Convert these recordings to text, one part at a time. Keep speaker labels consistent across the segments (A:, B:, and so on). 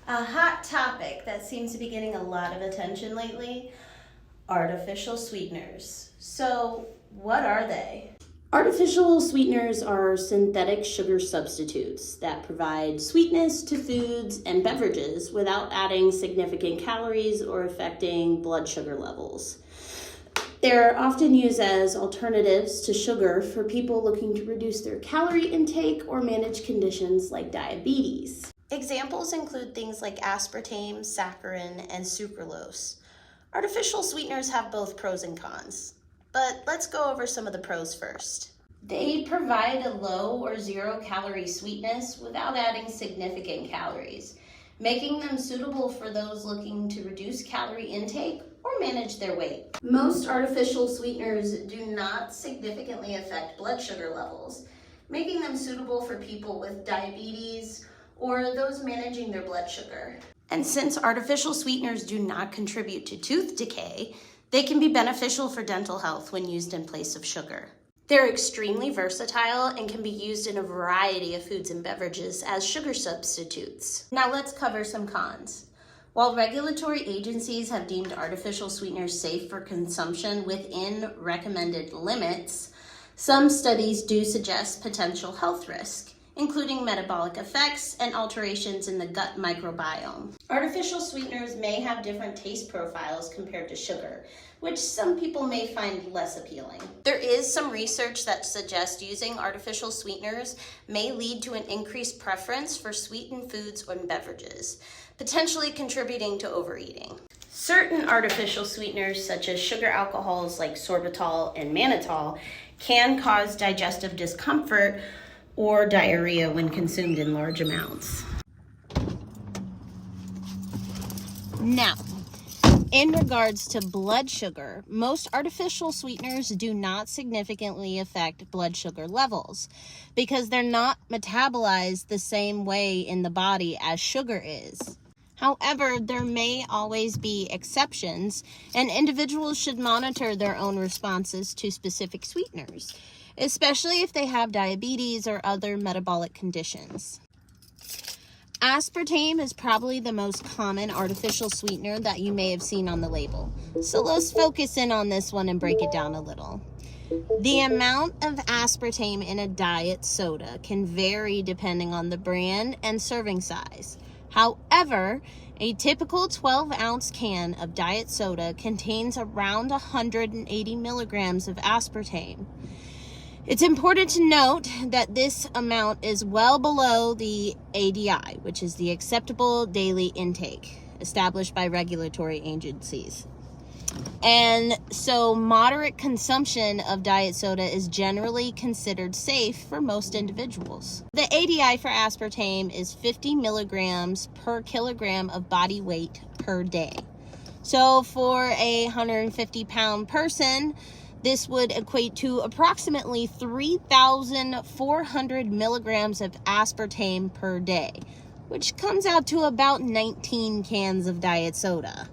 A: A hot topic that seems to be getting a lot of attention lately, artificial sweeteners. So, what are they?
B: Artificial sweeteners are synthetic sugar substitutes that provide sweetness to foods and beverages without adding significant calories or affecting blood sugar levels. They're often used as alternatives to sugar for people looking to reduce their calorie intake or manage conditions like diabetes.
A: Examples include things like aspartame, saccharin, and sucralose. Artificial sweeteners have both pros and cons, but let's go over some of the pros first. They provide a low or zero calorie sweetness without adding significant calories, making them suitable for those looking to reduce calorie intake or manage their weight. Most artificial sweeteners do not significantly affect blood sugar levels, making them suitable for people with diabetes or those managing their blood sugar. And since artificial sweeteners do not contribute to tooth decay, they can be beneficial for dental health when used in place of sugar. They're extremely versatile and can be used in a variety of foods and beverages as sugar substitutes. Now let's cover some cons. While regulatory agencies have deemed artificial sweeteners safe for consumption within recommended limits, some studies do suggest potential health risk, including metabolic effects and alterations in the gut microbiome. Artificial sweeteners may have different taste profiles compared to sugar, which some people may find less appealing. There is some research that suggests using artificial sweeteners may lead to an increased preference for sweetened foods and beverages, potentially contributing to overeating. Certain artificial sweeteners, such as sugar alcohols like sorbitol and mannitol, can cause digestive discomfort or diarrhea when consumed in large amounts. Now, in regards to blood sugar, most artificial sweeteners do not significantly affect blood sugar levels because they're not metabolized the same way in the body as sugar is. However, there may always be exceptions, and individuals should monitor their own responses to specific sweeteners, especially if they have diabetes or other metabolic conditions. Aspartame is probably the most common artificial sweetener that you may have seen on the label. So let's focus in on this one and break it down a little. The amount of aspartame in a diet soda can vary depending on the brand and serving size. However, a typical 12-ounce can of diet soda contains around 180 milligrams of aspartame. It's important to note that this amount is well below the ADI, which is the acceptable daily intake, established by regulatory agencies. And so moderate consumption of diet soda is generally considered safe for most individuals. The ADI for aspartame is 50 milligrams per kilogram of body weight per day. So for a 150-pound person, this would equate to approximately 3,400 milligrams of aspartame per day, which comes out to about 19 cans of diet soda.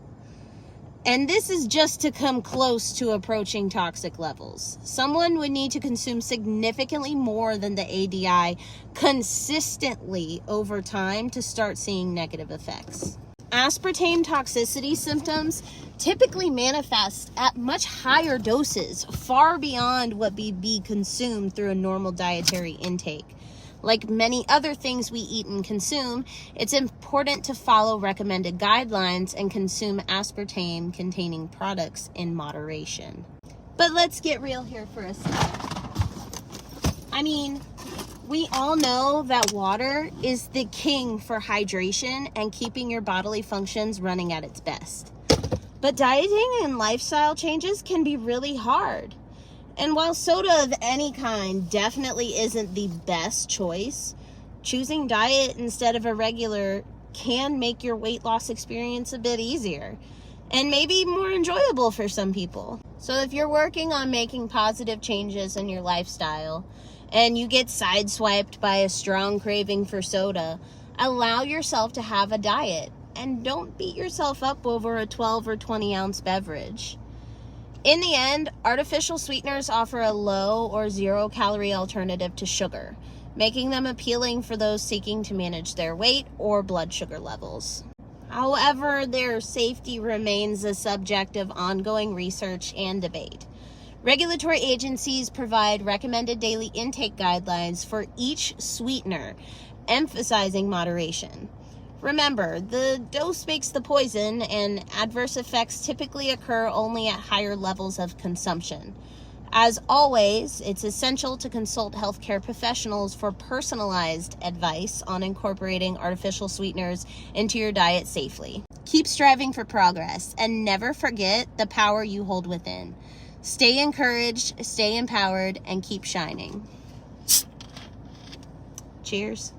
A: And this is just to come close to approaching toxic levels. Someone would need to consume significantly more than the ADI consistently over time to start seeing negative effects. Aspartame toxicity symptoms typically manifest at much higher doses, far beyond what would be consumed through a normal dietary intake. Like many other things we eat and consume, it's important to follow recommended guidelines and consume aspartame-containing products in moderation. But let's get real here for a second. We all know that water is the king for hydration and keeping your bodily functions running at its best. But dieting and lifestyle changes can be really hard. And while soda of any kind definitely isn't the best choice, choosing diet instead of a regular can make your weight loss experience a bit easier and maybe more enjoyable for some people. So if you're working on making positive changes in your lifestyle and you get sideswiped by a strong craving for soda, allow yourself to have a diet and don't beat yourself up over a 12 or 20 ounce beverage. In the end, artificial sweeteners offer a low or zero calorie alternative to sugar, making them appealing for those seeking to manage their weight or blood sugar levels. However, their safety remains a subject of ongoing research and debate. Regulatory agencies provide recommended daily intake guidelines for each sweetener, emphasizing moderation. Remember, the dose makes the poison, and adverse effects typically occur only at higher levels of consumption. As always, it's essential to consult healthcare professionals for personalized advice on incorporating artificial sweeteners into your diet safely. Keep striving for progress, and never forget the power you hold within. Stay encouraged, stay empowered, and keep shining. Cheers.